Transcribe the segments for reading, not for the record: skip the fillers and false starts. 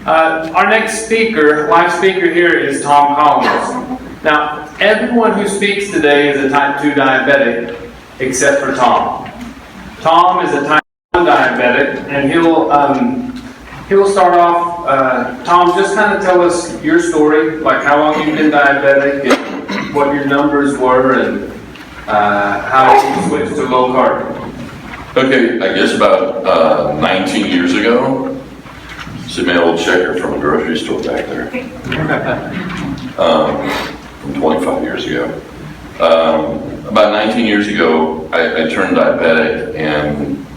Our next speaker, live speaker here is Tom Collins. Now, everyone who speaks today is a type 2 diabetic except for Tom. Tom is a type 1 diabetic, and he'll start off. Tom, just kind of tell us your story, like how long you've been diabetic and what your numbers were and how you switched to low carb. Okay, I guess about 19 years ago. See my old checker from a grocery store back there. From 25 years ago. About 19 years ago, I turned diabetic, and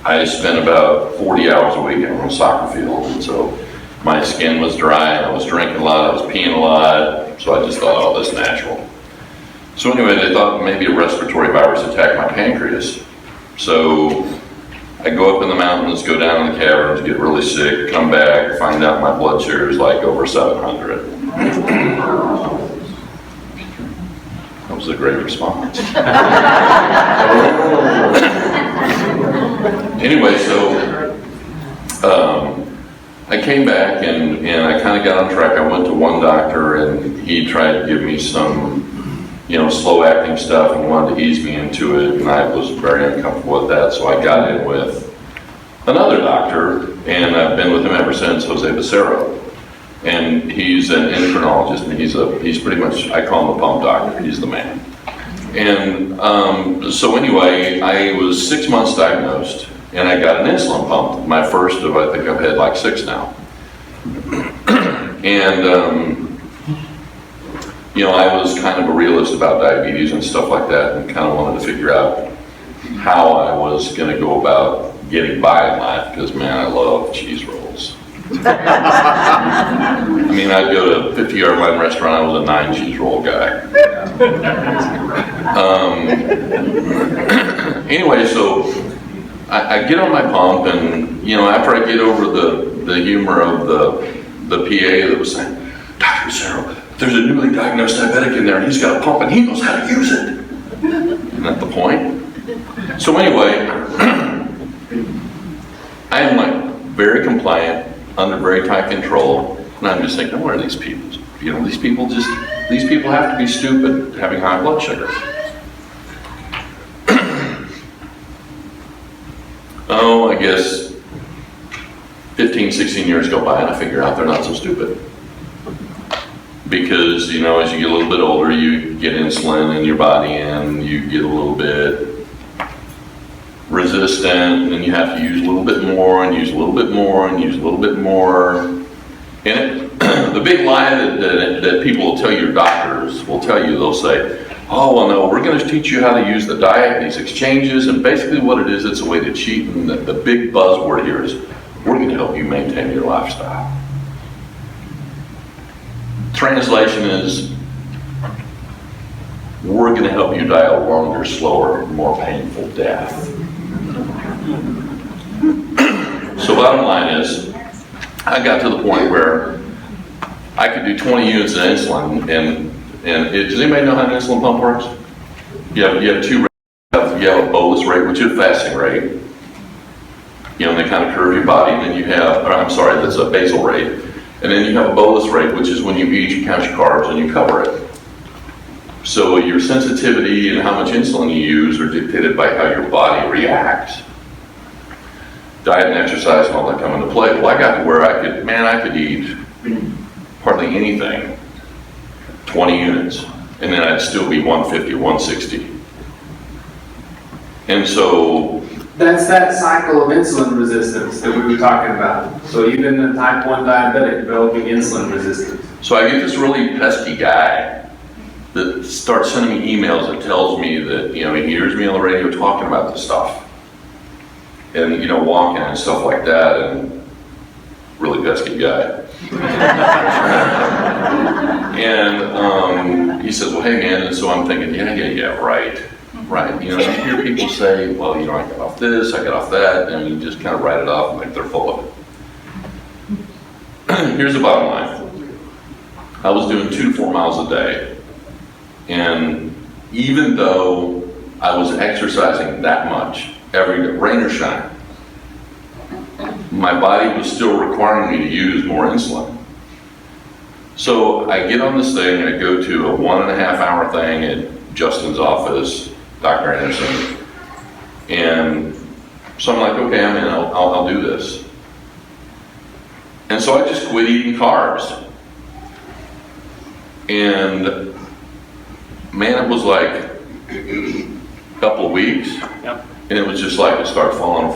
I spent about 40 hours a week on a soccer field. And so my skin was dry, and I was drinking a lot, I was peeing a lot, so I just thought, oh, that's natural. So anyway, they thought maybe a respiratory virus attacked my pancreas. So I go up in the mountains, go down in the caverns, get really sick, come back, find out my blood sugar is like over 700. That was a great response. Anyway, so I came back and I kind of got on track. I went to one doctor and he tried to give me some slow acting stuff and wanted to ease me into it, and I was very uncomfortable with that, so I got in with another doctor, and I've been with him ever since, Jose Becerra. And he's an endocrinologist, and he's pretty much, I call him a pump doctor, he's the man. And so anyway, I was 6 months diagnosed, and I got an insulin pump, my first of, I think I've had like 6 now. And I was kind of a realist about diabetes and stuff like that, and kind of wanted to figure out how I was going to go about getting by in life, because man, I love cheese rolls. I mean, I'd go to a 50-yard line restaurant, I was a 9 cheese roll guy. Anyway, so I get on my pump, and after I get over the humor of the PA that was saying, Dr. Becerra, there's a newly diagnosed diabetic in there, and he's got a pump, and he knows how to use it. Isn't that the point? So anyway, I am like very compliant, under very tight control, and I'm just thinking, what are these people? These people have to be stupid having high blood sugar. Oh, I guess 15, 16 years go by, and I figure out they're not so stupid. Because, as you get a little bit older, you get insulin in your body and you get a little bit resistant, and you have to use a little bit more and use a little bit more and use a little bit more. And the big lie that people will tell you, doctors will tell you, they'll say, oh, well, no, we're going to teach you how to use the diet, these exchanges, and basically what it is, it's a way to cheat, and the big buzzword here is, we're going to help you maintain your lifestyle. Translation is, we're going to help you die a longer, slower, more painful death. So bottom line is, I got to the point where I could do 20 units of insulin, and does anybody know how an insulin pump works? You have 2 rates. You have a bolus rate, which is a fasting rate. And they kind of curve your body, and then you have, that's a basal rate. And then you have a bolus rate, which is when you eat, you count your carbs and you cover it. So your sensitivity and how much insulin you use are dictated by how your body reacts. Diet and exercise and all that come into play. Well, I got to where I could eat hardly anything, 20 units, and then I'd still be 150, 160. And so that's that cycle of insulin resistance that we were talking about. So even the type 1 diabetic developing insulin resistance. So I get this really pesky guy that starts sending me emails that tells me that, he hears me on the radio talking about this stuff. And, walking and stuff like that, and really pesky guy. And he says, well, hey man, and so I'm thinking, yeah, right. You hear people say, well, I got off this, I got off that, and you just kind of write it off and think they're full of it. Here's the bottom line. I was doing 2 to 4 miles a day, and even though I was exercising that much every day, rain or shine, my body was still requiring me to use more insulin. So I get on this thing, I go to a 1.5 hour thing at Justin's office, Dr. Anderson, and so I'm like, okay, I'm in, I'll do this. And so I just quit eating carbs. And man, it was like a couple of weeks, Yep. and it was just like it started falling.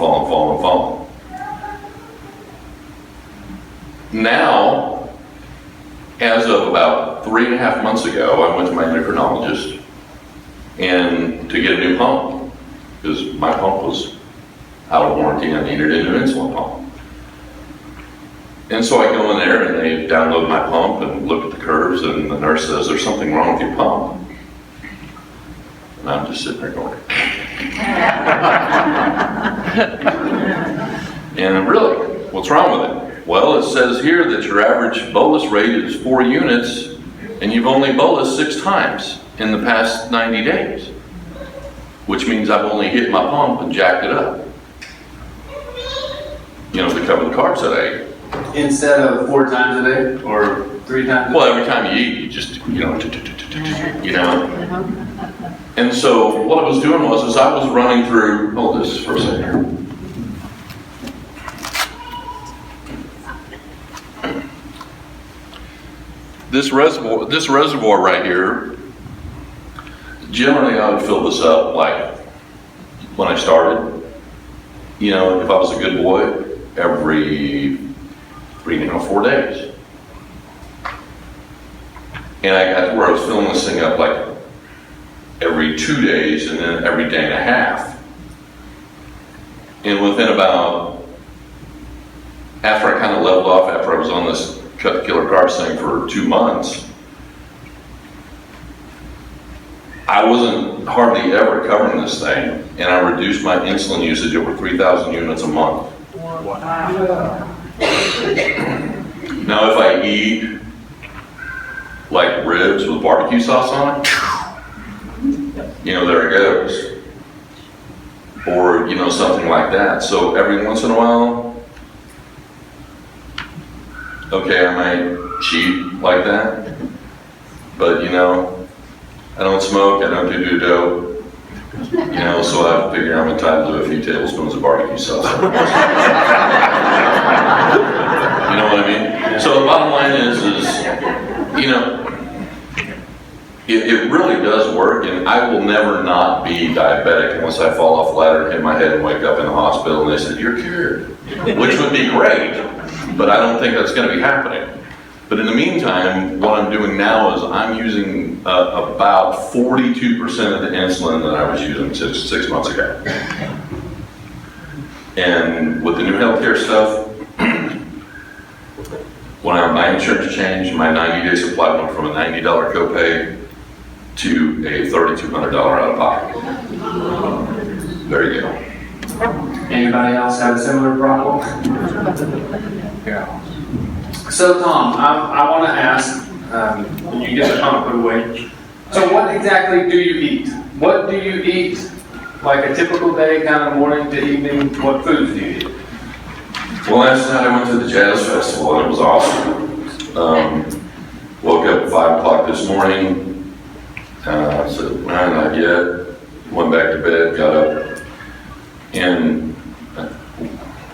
Now, as of about 3.5 months ago, I went to my endocrinologist and to get a new pump, because my pump was out of warranty. I needed a new insulin pump. And so I go in there and they download my pump and look at the curves, and the nurse says, there's something wrong with your pump. And I'm just sitting there going, and really, what's wrong with it? Well, it says here that your average bolus rate is 4 units, and you've only bolused 6 times in the past 90 days, which means I've only hit my pump and jacked it up, you know, to cover the carbs that I ate. Instead of 4 times a day or 3 times a day? Well, every time you eat, you just, you know. And so what I was doing was I was running through, hold this for a second here. This reservoir right here, generally I would fill this up like when I started, you know, if I was a good boy, every 4 days. And I got to where I was filling this thing up like every 2 days and then every day and a half. And within about, after I kind of leveled off, after I was on this cut the killer carbs thing for 2 months, I wasn't hardly ever covering this thing, and I reduced my insulin usage over 3,000 units a month. Wow. Now if I eat like ribs with barbecue sauce on it, you know, there it goes. Or, you know, something like that. So every once in a while, okay, I might cheat like that, but you know, I don't smoke, I don't do dope, you know, so I figure I'm entitled to a few tablespoons of barbecue sauce. You know what I mean? So the bottom line is you know, it really does work, and I will never not be diabetic unless I fall off a ladder and hit my head and wake up in the hospital and they said, you're cured, which would be great, but I don't think that's going to be happening. But in the meantime, what I'm doing now is I'm using about 42% of the insulin that I was using six months ago. And with the new healthcare stuff, when my insurance changed, my 90-day supply went from a $90 copay to a $3,200 out of pocket. There you go. Anybody else have a similar problem? Yeah. So Tom, I want to ask, when you get the pump put away, so what exactly do you eat? What do you eat? Like a typical day, kind of morning to evening, what foods do you eat? Well, last night I went to the jazz festival and it was awesome. Woke up at 5 o'clock this morning, said, nah, not yet. Went back to bed, got up, and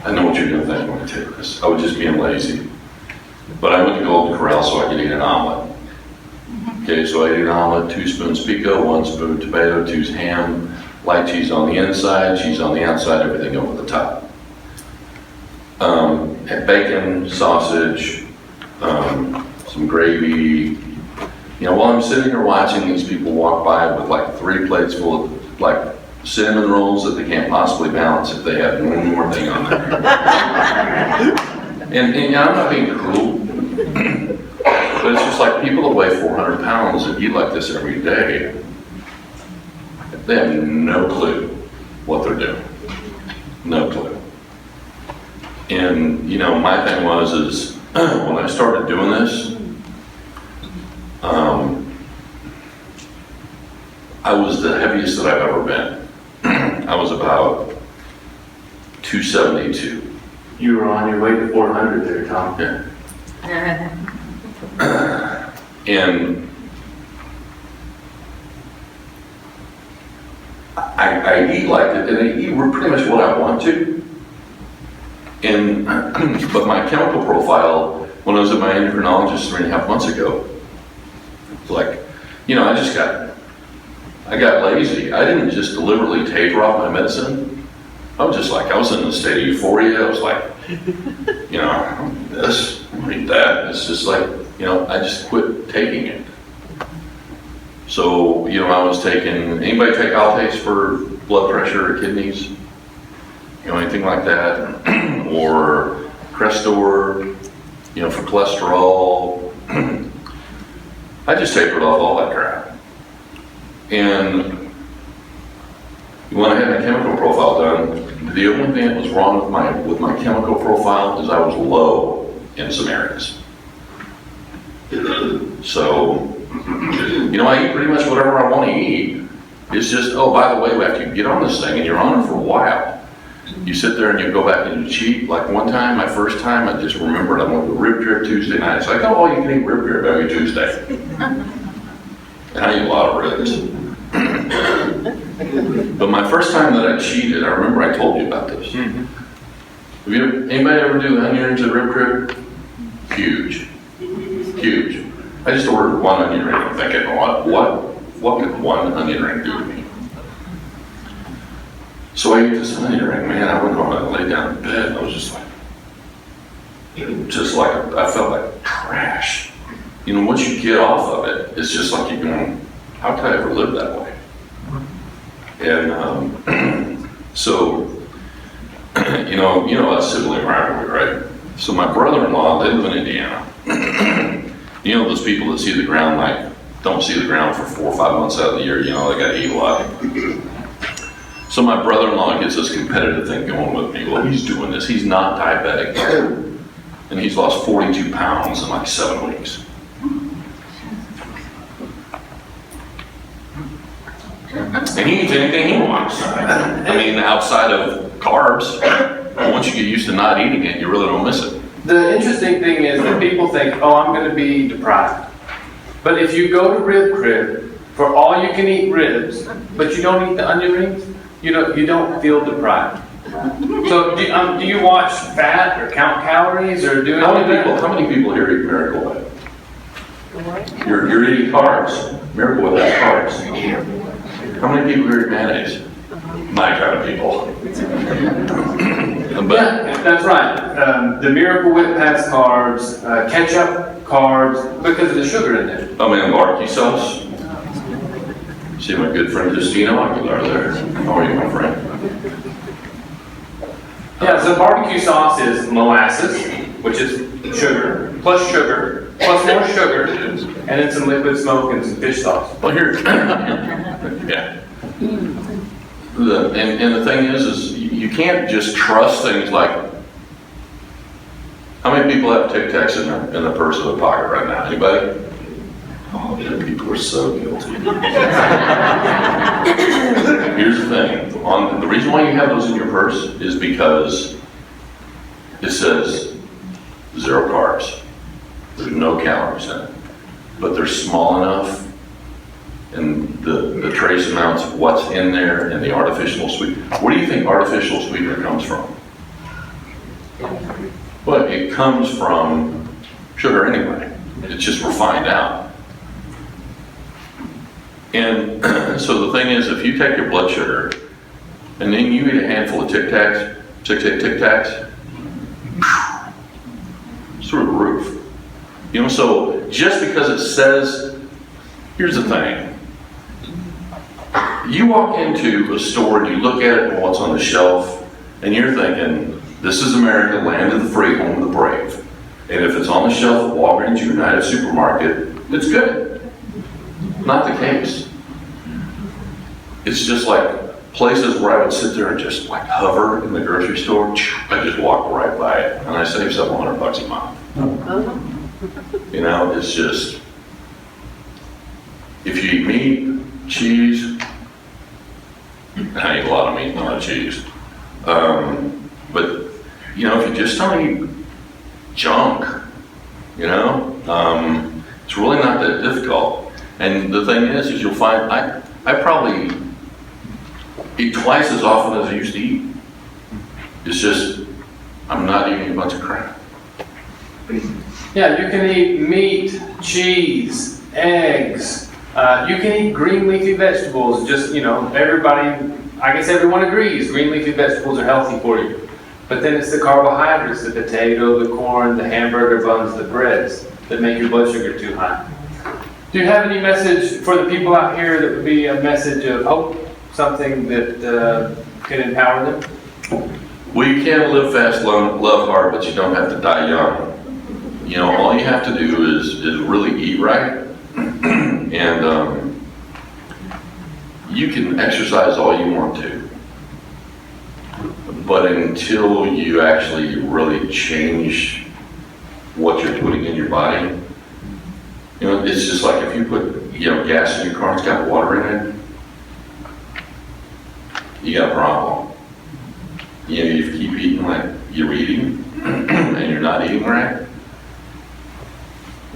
I know what you're going to think when I take this. I was just being lazy. But I went to Golden Corral so I could eat an omelet. Okay, so I ate an omelet, 2 spoons pico, 1 spoon tomato, 2 ham, light cheese on the inside, cheese on the outside, everything over the top. Had bacon, sausage, some gravy. You know, while I'm sitting here watching these people walk by with like 3 plates full of like cinnamon rolls that they can't possibly balance if they have one more thing on there. And you know, I'm not being cruel, but it's just like people that weigh 400 pounds and eat like this every day, they have no clue what they're doing. No clue. And you know, my thing is when I started doing this, I was the heaviest that I've ever been. I was about 272. You were on your way to 400 there, Tom. Yeah. And I eat like it, and I eat pretty much what I want to. And but my chemical profile, when I was at my endocrinologist 3.5 months ago, it's like, I got lazy. I didn't just deliberately taper off my medicine. I was in a state of euphoria. I was like, I don't need this, I don't need that. It's just like, I just quit taking it. So, I was taking, anybody take Altace for blood pressure or kidneys? Anything like that? Or Crestor, for cholesterol. I just tapered off all that crap. And when I had my chemical profile done, the only thing that was wrong with my chemical profile is I was low in some areas. So, I eat pretty much whatever I want to eat. It's just, oh, by the way, after you get on this thing and you're on it for a while, you sit there and you go back and you cheat. Like one time, my first time, I just remembered I went to rib trip Tuesday night. It's like, oh, you can eat rib trip every Tuesday. And I eat a lot of ribs. But my first time that I cheated, I remember I told you about this. Mm-hmm. Anybody ever do onion rings at rib trip? Huge. Huge. I just ordered one onion ring. I'm thinking, what could one onion ring do to me? So I ate this onion ring, man. I went home and I laid down in bed and I was just like I felt like trash. Once you get off of it, it's just like how could I ever live that way? And so, that's sibling rivalry, right? So my brother-in-law, they live in Indiana. Those people that see the ground, don't see the ground for 4 or 5 months out of the year, they gotta eat a lot. So my brother-in-law gets this competitive thing going with me. Well, he's doing this. He's not diabetic. And he's lost 42 pounds in 7 weeks. And he eats anything he wants. Outside of carbs, once you get used to not eating it, you really don't miss it. The interesting thing is that people think, oh, I'm going to be deprived. But if you go to Rib Crib for all you can eat ribs, but you don't eat the onion rings, you don't feel deprived. So do you watch fat or count calories or do How many people here eat Miracle Whip? You're eating carbs. Miracle Whip has carbs. How many people here eat mayonnaise? My kind of people. Yeah, that's right. The Miracle Whip has carbs, ketchup, carbs, because of the sugar in it. Barbecue sauce. See my good friend Justino Aguilar there. How are you, my friend? Yeah, so barbecue sauce is molasses, which is sugar, plus more sugar, and then some liquid smoke and some fish sauce. Well, here, yeah. And the thing is you can't just trust things like, how many people have Tic Tacs in the purse or the pocket right now? Anybody? Oh, yeah, people are so guilty. Here's the thing. The reason why you have those in your purse is because it says 0 carbs. There's no calories in it. But they're small enough, and the trace amounts of what's in there and the artificial sweet. Where do you think artificial sweetener comes from? Well, it comes from sugar anyway. It's just refined out. And so the thing is, if you take your blood sugar and then you eat a handful of Tic Tacs, it's through the roof. So just because it says, here's the thing. You walk into a store and you look at it and what's on the shelf, and you're thinking, this is America, land of the free, home of the brave. And if it's on the shelf at Walgreens, United Supermarket, it's good. Not the case. It's just like places where I would sit there and just hover in the grocery store. I just walk right by it, and I save several $100 a month. It's just, if you eat meat, cheese, and I eat a lot of meat, not a lot of cheese. But if you just don't eat junk, it's really not that difficult. And the thing is you'll find I probably eat twice as often as I used to eat. It's just, I'm not eating a bunch of crap. Yeah, you can eat meat, cheese, eggs. You can eat green leafy vegetables. Just, I guess everyone agrees green leafy vegetables are healthy for you. But then it's the carbohydrates, the potato, the corn, the hamburger buns, the breads that make your blood sugar too high. Do you have any message for the people out here that would be a message of hope, something that could empower them? Well, you can live fast, love hard, but you don't have to die young. All you have to do is really eat right, and you can exercise all you want to. But until you actually really change what you're putting in your body, it's just like if you put, gas in your car, it's got water in it, you got a problem. If you keep eating like you're eating, and you're not eating right,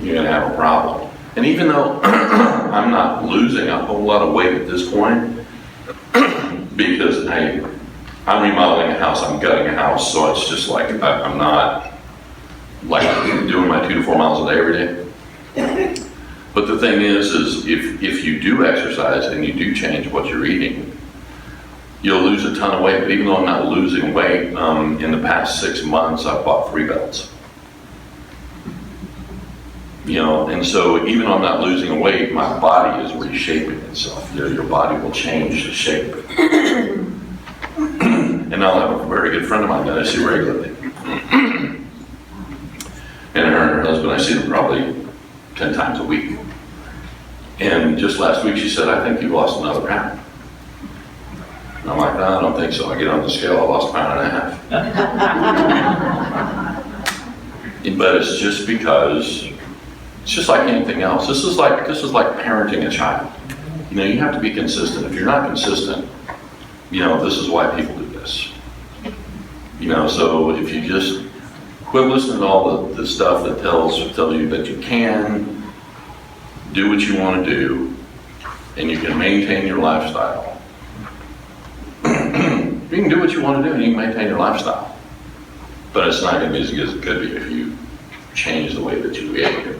you're gonna have a problem. And even though I'm not losing a whole lot of weight at this point, because I'm remodeling a house, I'm gutting a house, so it's just like I'm not like doing my 2 to 4 miles a day every day. But the thing is if you do exercise and you do change what you're eating, you'll lose a ton of weight. But even though I'm not losing weight, in the past 6 months I've bought 3 belts. And so even though I'm not losing weight, my body is reshaping itself. Your body will change the shape. And I'll have a very good friend of mine that I see regularly. And her and her husband, I see them probably 10 times a week. And just last week she said, I think you've lost another pound. And I'm like, no, I don't think so. I get on the scale, I lost 1.5 pounds. But it's just because, it's just like anything else. This is like parenting a child. You have to be consistent. If you're not consistent, this is why people do this. So if you just quit listening to all the stuff that tells you that you can do what you want to do, and you can maintain your lifestyle. You can do what you want to do and you can maintain your lifestyle. But it's not going to be as good as it could be if you change the way that you eat.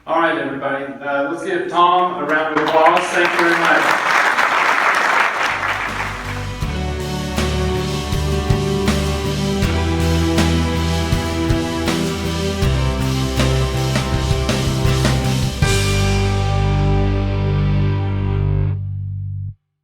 All right, everybody. Let's give Tom a round of applause. Thank you very much.